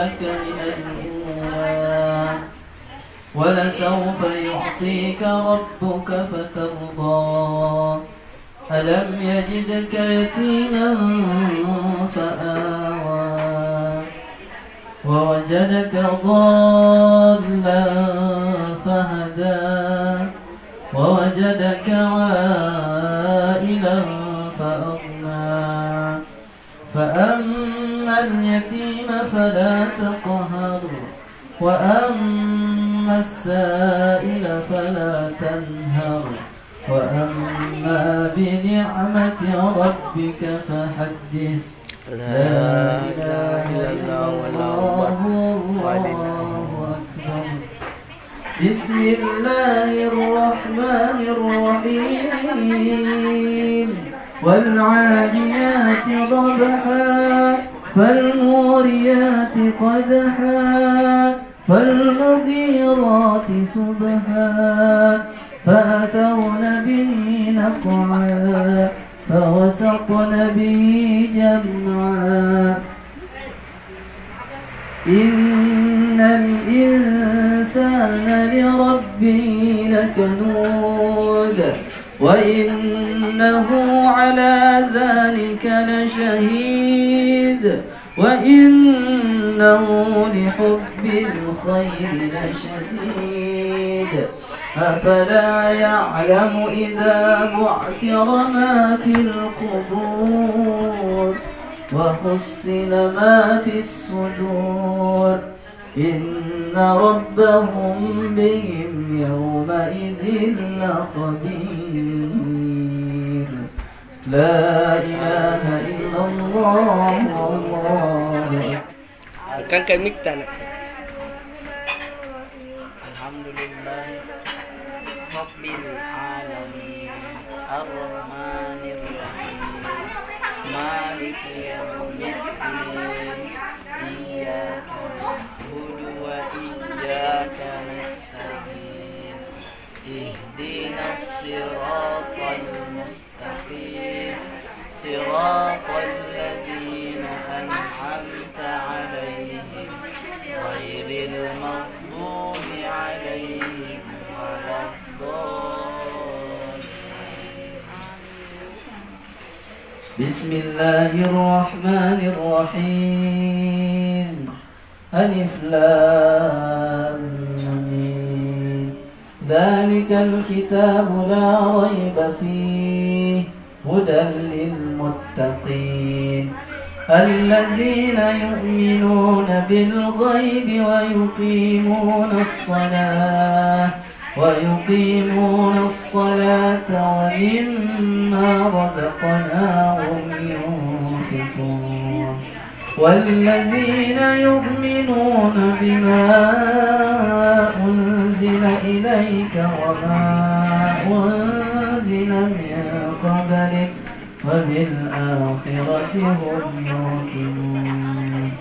لك من الأولى ولسوف يعطيك ربك فترضى ألم يجدك يتيما فآوى ووجدك ضالا فهدى ووجدك عائلا فأغنى فأما اليتيم فلا تقهر وأما السائل فلا تنهر وأما بنعمة ربك فحدث لا إله إلا الله والله أكبر بسم الله الرحمن الرحيم والعاديات ضبحا فالموريات قدحا فالمغيرات صبحا فأثرن به نقعا فوسطن به جمعا إن الإنسان لربه لكنود وإنه على ذلك لشهيد وإنه لحب الخير لشديد أفلا يعلم إذا بعثر ما في القبور وحصل ما في الصدور إن ربهم بهم يومئذ لخبير لا إله إلا الله والله Kan kemik tanah. Alhamdulillah Rabbil alamin Ar-Rahmanir Rahim Maliki yaumiddin Iyyaka na'budu wa iyyaka nasta'in Ihdinas siratal mustaqim Siratal ladzina an'amta 'alaihim ghairil maghdubi 'alaihim waladdallin. Bismillahirrahmanirrahim. Alif lam mim. Dzalikal kitabu la raiba fihi hudan lil muttaqin. الذين يؤمنون بالغيب ويقيمون الصلاة ومما رزقناهم ينفقون والذين يؤمنون بما أنزل إليك وما أنزل من قبلك وبالآخرة هم يوقنون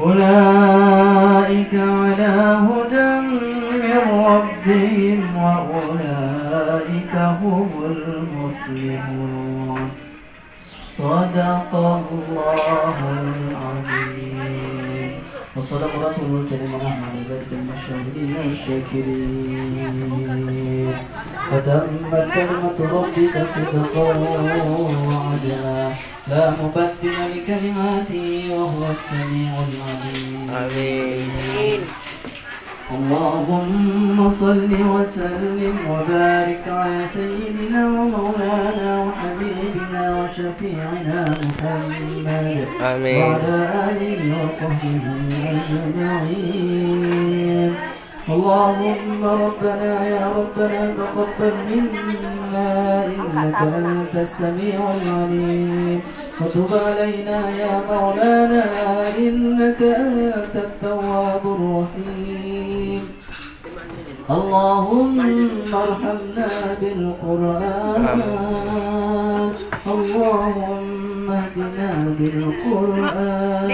أولئك على هدى من ربهم وأولئك هم المفلحون صدق الله العظيم وصدق رسول الكريم ونحن على ذلك من الشاهدين والشاكرين وتمت كلمة ربك صدقا وعدلا لا مبدل لكلماته وهو السميع العليم آمين. اللهم صل وسلم وبارك على سيدنا ومولانا وحبيبنا وشفيعنا محمد آمين وعلى آله وصحبه أجمعين. اللهم ربنا يا ربنا تقبل منا إنك أنت السميع العليم وتب علينا يا مولانا إنك أنت التواب الرحيم. اللهم ارحمنا بالقرآن اللهم اهدنا بالقرآن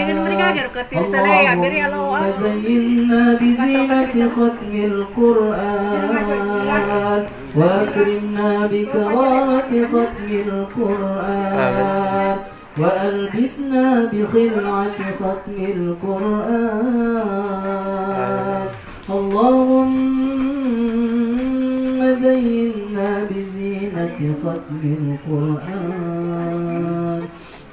اللهم زينا بزينة ختم القرآن وأكرمنا بكرامة ختم القرآن وألبسنا بخلعة ختم القرآن. اللهم زينا بزينة ختم القرآن.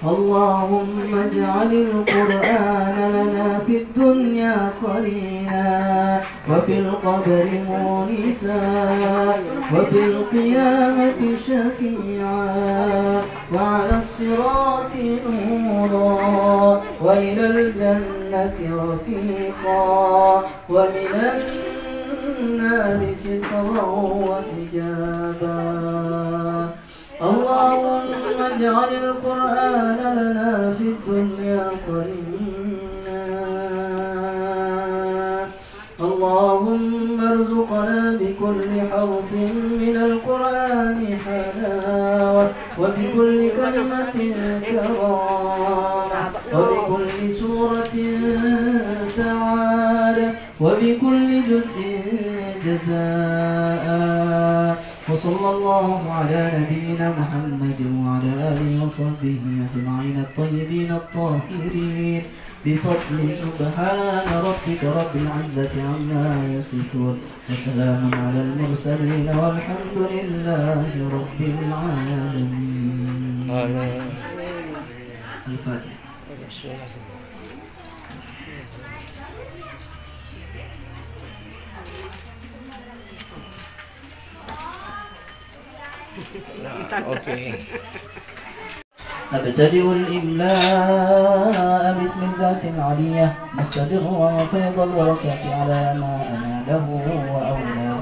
اللهم اجعل القرآن لنا في الدنيا قرينا، وفي القبر مونسا، وفي القيامة شفيعا، وعلى الصراط نورا، وإلى الجنة رفيقا، ومن النار سترا وحجابا. اللهم اجعل القرآن لنا في الدنيا قرينا. اللهم ارزقنا بكل حرف من القرآن حلاوة، وبكل كلمة كرامة، وبكل سورة سعادة، وبكل جزء جزاء. وصلى الله على نبينا محمد وعلى آله وصحبه أجمعين الطيبين الطاهرين، بفضل سبحان ربك رب العزة عما يصفون، وسلام على المرسلين، والحمد لله رب العالمين. الفاتحة. Oke. أبتدئ الإملاء باسم الذات العلية، مستدرا وفيض البركات على ما أناله وأولى،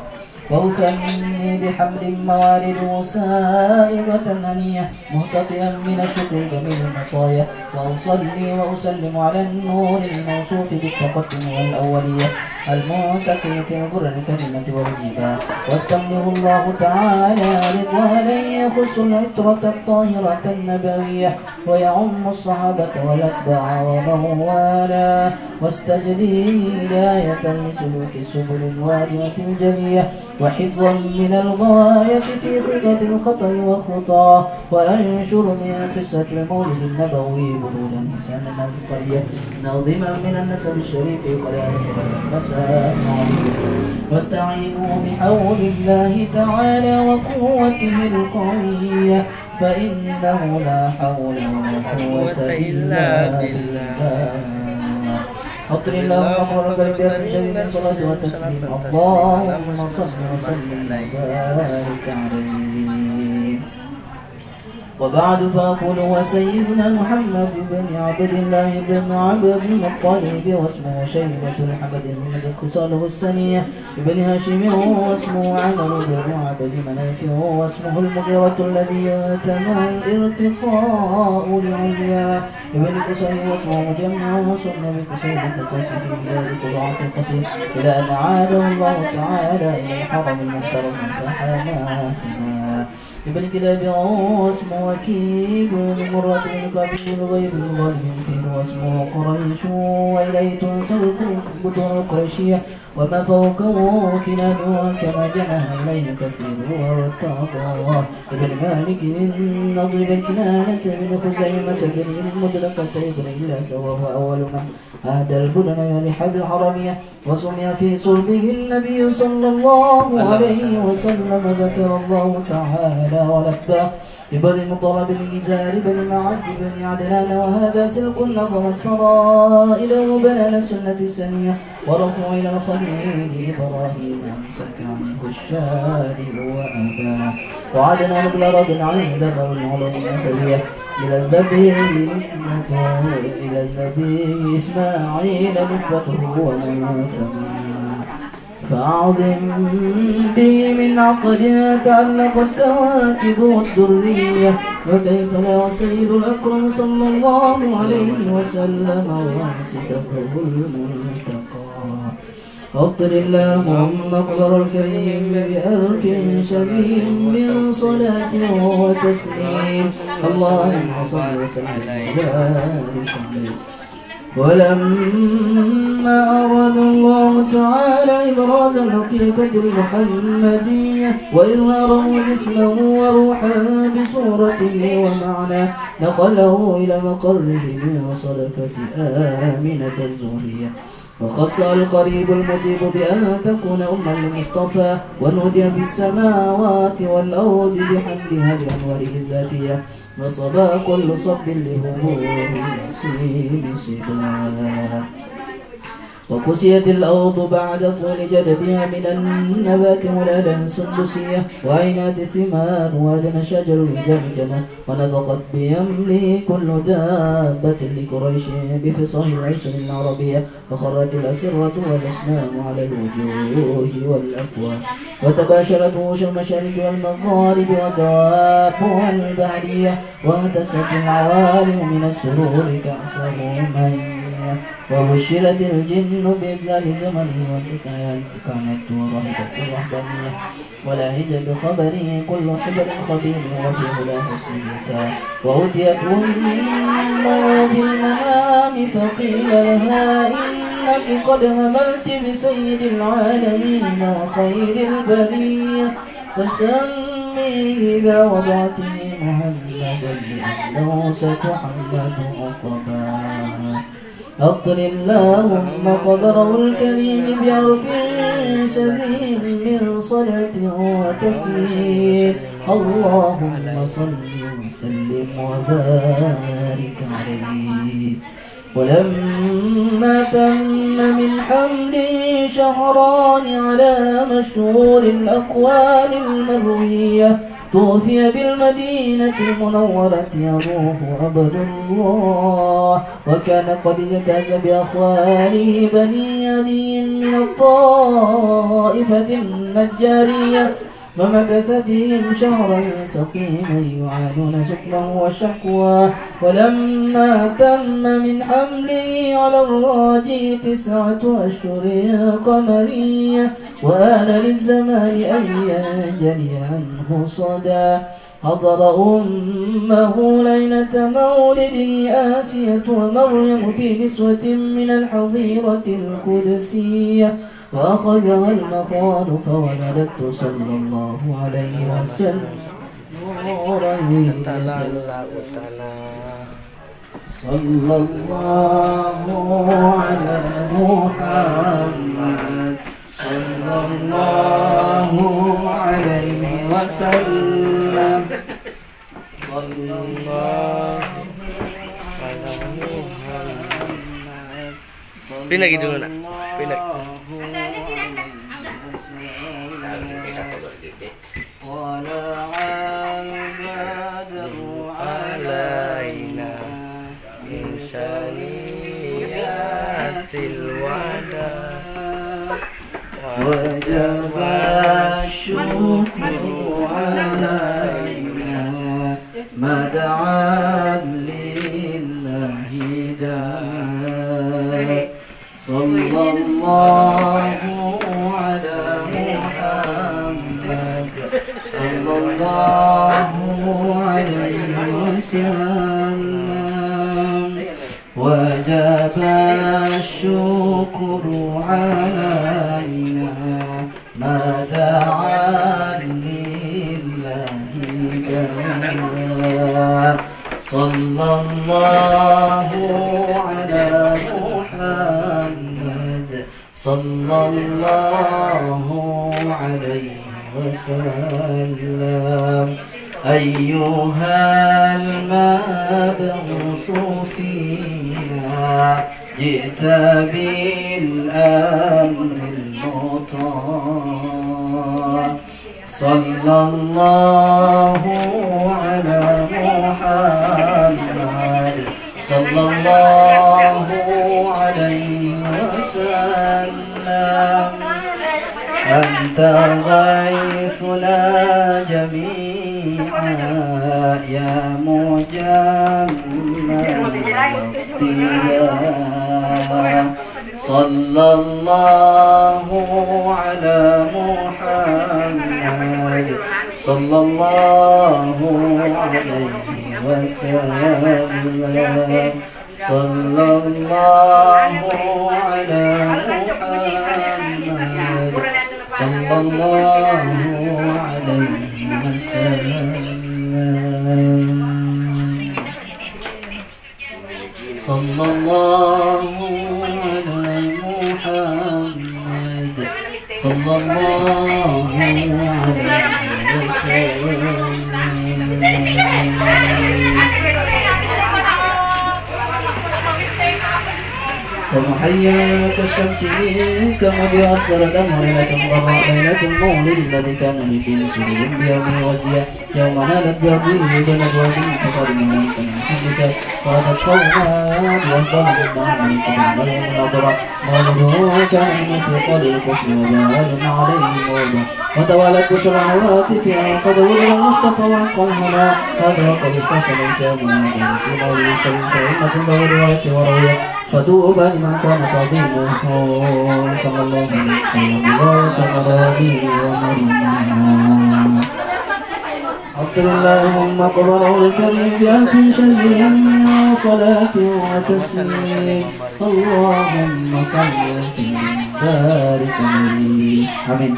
وأثني بحمد موارد سائغة أنية، مهتطئا من الشكر الجميل المطايا، وأصلي وأسلم على النور الموصوف بالتقدم والأولية، المعتقل في غر الكلمة والجبال، واستمنه الله تعالى رضوانا يخص العطرة الطاهرة النبوية، ويعم الصحابة والأتباع ومن والاه، واستجلي هداية لسلوك السبل الوادية الجلية، وحفظا من الغاية في خطط الخطر والخطى، وأنشر من قصة المولد النبوي برودا حسنا في القرية، ناظما من النسب الشريف قرآن المساء، واستعينوا بحول الله تعالى وقوته القوية، فإنه لا حول ولا قوة إلا بالله. أطر اللهم قولك بأخر شيء من صلاة وتسليم، اللهم صل وسلم وبارك عليه. وبعد فأقول وسيدنا محمد بن عبد الله بن عبد المطلب، واسمه شيبة الحمد أحمد خصاله السنية، ابن هاشم واسمه عمر بن عبد مناف، واسمه المغيرة الذي يتمنى الارتقاء لعليا، ابن قصي واسمه مجمع، وسمى بقصي بنت قاسم في ذلك ضعف القصير، إلى أن عاده الله تعالى إلى الحرم المحترم فحماهما، ابن كلاب واسمه وكيل مرة بن كعب بن غيب الغالب فيه، واسمه قريش، وإليه تنسب البطون القريشية، وما فوقه كنان، وكما جنى إليه كثير وارتضى، ابن مالك النضر بن كنانة بن خزيمة بن المدركة بن إلياس، وهو أول من أهدى البدن لحب الحرمية، وسمي في صلبه النبي صلى الله عليه وسلم، ذكر الله تعالى ولباه، لبني المطلب بن نزار بن معد بن عدنان، وهذا سلك نظمت فضائله بنان السنة السنية، ورفع إلى الخليل إبراهيم أمسك عنه الشارع وأباه، وعدنا مبلغ بن عند ذوي العلوم النسبية، إلى النبي نسبته، إلى النبي إسماعيل نسبته ومنتمى، فأعظم به من عقد تعلقت كواكبه الدرية، وكيف لا وسيد الأكرم صلى الله عليه وسلم واسطته المنتقى. أفضل اللهم قدر الكريم بألف شديد من صلاة وتسليم، اللهم صل وسلم وبارك عليه. ولما أراد الله تعالى إبراز الحقيقة المحمدية وإظهاره جسمه وروحا بصورته ومعناه نقله إلى مقره من صلفة آمنة الزهرية، وخص القريب المجيب بأن تكون أما لمصطفى ونودي في السماوات والأرض بحمدها لأنواره الذاتية، وصبا كل صب لهبوب يصيب صبا. وكسيت الأرض بعد طول جدبها من النبات ملالا سندسية وعينات الثمار وأدنى شجر جنجنة، ونطقت بيملي كل دابة لقريش بفصاح العشر العربية، وخرت الأسرة والأصنام على الوجوه والأفواه، وتباشرت وحوش المشارق والمغارب ودوابها البحرية، واهتست العوالم من السرور كأسهم وبشرت الجن بإدلال زمنه والحكايات كانت ورهبة الرهبانية ولاهج بخبره كل حبر خبير وفي هلا حسنيته، وأتيت أمه في المنام فقيل لها إنك قد هملت بسيد العالمين وخير البرية، فسمي إذا وضعته محمدا لأنه ستحمد عقباه. أطر اللهم قدره الكريم بعرف شذيذ من صلاة وتسليم، اللهم صل وسلم وبارك عليه. ولما تم من حمله شهران على مشهور الأقوال المروية توفي بالمدينة المنورة يروح عبد الله، وكان قد اجتاز بأخوانه بني علي من الطائفة النجارية، ومكث فيهم شهرا سقيما يعانون سكره وشكواه. ولما تم من حمله على الراجي 9 أشهر قمرية وآن للزمان أن ينجلي عنه صدى، حضر أمه ليلة مولده آسية ومريم في نسوة من الحظيرة القدسية، وأخذها المخاض فولدت صلى الله عليه وسلم نورا صلى الله على محمد صلى الله عليه وسلم صلى الله على محمد. Pindah gitu nak, pindah. طلع البدر علينا من ثنيات الوداع وجب الشكر علينا ما دعا لله داع. صلى الله على محمد صلى الله عليه وسلم وجب الشكر علينا ما دعا لله داع. صلى الله على محمد صلى الله عليه وسلم. أيها المبعوث فينا جئت بالأمر المطاع. صلى الله على محمد صلى الله عليه وسلم. أنت غيثنا جميعا يا مجمل الابتلاء. صلى الله على محمد صلى الله عليه وسلم. صلى الله على محمد صلى الله عليه وسلم صلى الله على محمد صلى الله عليه وسلم ومحيا كالشمس منك مضيا أصفرة وليلة ضراء ليلة المولد الذي كان للدين سرور بيومه وازديا يوم نالت بأبيه بين أبوابه فقد ملك محدثا وأتت قوما بأفضل مما من قبل مريم نظرا مولده كان من في قول الكفر وبال عليه موضع وتوالت بسرعات فيها قد ولد المصطفى وانقلنا هذا وقد اتصل الكامل في مولد السليم فإن كل رواية وروية فطوبى لمن كان تعظيمه صلى الله عليه وسلم وتقربي ومرنا أطر اللهم قبره الكريم بألف شهر صلاة وتسليم اللهم صل وسلم بارك عليه آمين.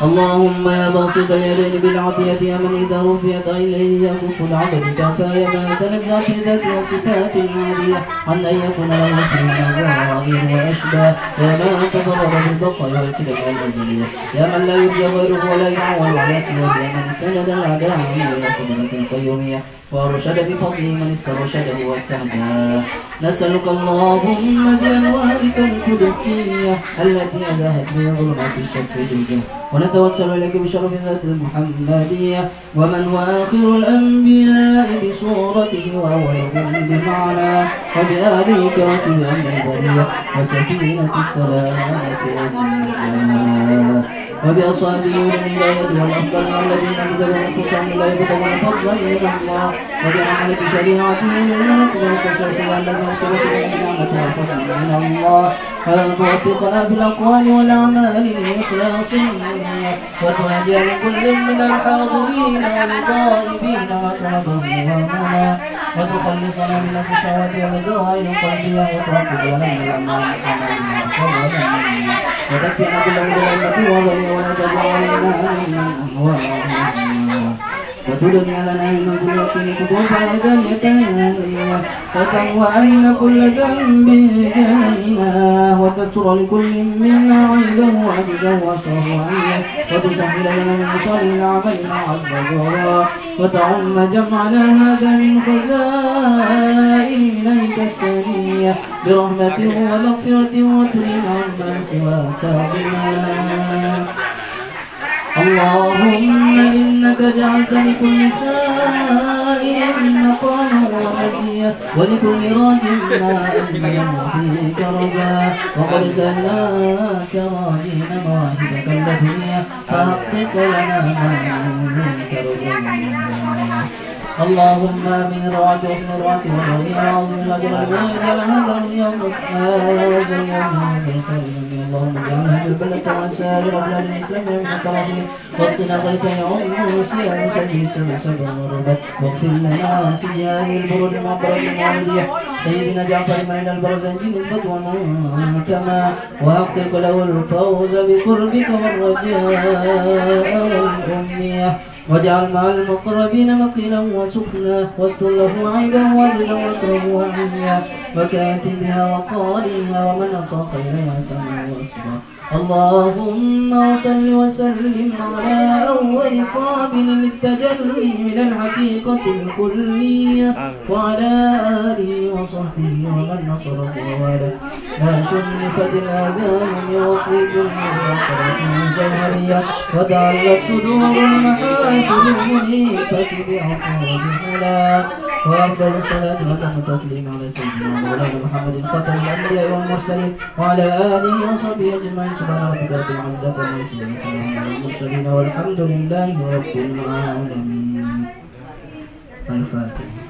اللهم يا باسط اليدين بالعطية يا من إذا رفعت إليه يكف العبد كفى يا من تنزع في ذات وصفات عالية عن أن يكون له فيها ظاهر وأشباه يا من تفرد بالبقايا والكلم والأزلية يا من لا يرجى غيره ولا يعول على سواه يا من استند الأعداء إلى قدرة القيومية وأرشد بفضله من استرشده واستهداه نسألك اللهم بأنوارك القدسية التي أزاهت بها ظلمات الشك والجهل ونتوسل إليك بشرف ذات المحمدية ومن هو آخر الأنبياء بصورته وأولهم بمعناه وبآله كاتب أمر البرية وسفينة السلامة والنجاة وبأصحابه والهداية والأفضل الذين بذلوا أنفسهم لا يبتغون فضلا من الله وبعملة شريعته للملك والقصص الذين اقتبسوا من نعمة وفضل من الله فأن توفقنا في الأقوال والأعمال لإخلاص وتهدي لكل من الحاضرين والغائبين وترضهم وتخلصنا من الشهوات والزوائد القلبية وتعقبنا من الأعمال وتكفينا بالأمر والأمة والولي ولا تجعلنا من أهوالنا وتدني لنا من نزلة كتب هداية وتهوى أن كل ذنب جنينا وتستر لكل منا عيبه وعجزه وصرعيه وتسهل لنا من مصالح عملنا عز وجل وتعم جمعنا هذا من خزائن منك السنية برحمته ومغفرته وتريم عما سواك بنا اللهم إنك جعلت لكل سائل مقاما ومزيا ولكل راج ما أمن فيك رجاء وقد سألناك راجين مواهبك اللدنية فحقق لنا ما منك رجاء اللهم من روعة وحسن روعة والرؤية وعظم الأجر لما يجعل هذا اليوم بالخير اللهم اجعل هذه البلدة وسائر بلاد الإسلام من طرفه واسقنا غيثا يعم وسيا وسلي سبا وربا واغفر لنا سيئات البرود المعبرة المعودية سيدنا جعفر من إلى البرزنجي نسبة ومنتمى وحقق له الفوز بقربك والرجاء والأمنية واجعل مع المقربين مقيلا وسكنا واستر له عيبا وجزا واسره وعيا وكاتبها وقارئها ومن أصى خيرها سمع وأصبر اللهم صل وسلم على أول قابل للتجلي من الحقيقة الكلية وعلى آله وصحبه ومن نصره ووالاه ما شنفت الآذان من وصف الدنيا الجوهرية وتعلت صدور المحافل المنيفة بعقاب حلا وأفضل الصلاة وأتم التسليم على سيدنا مولانا محمد خاتم الأنبياء والمرسلين وعلى آله وصحبه أجمعين سبحان ربك رب العزة عما يصفون وسلام على المرسلين والحمد لله رب العالمين. الفاتحة.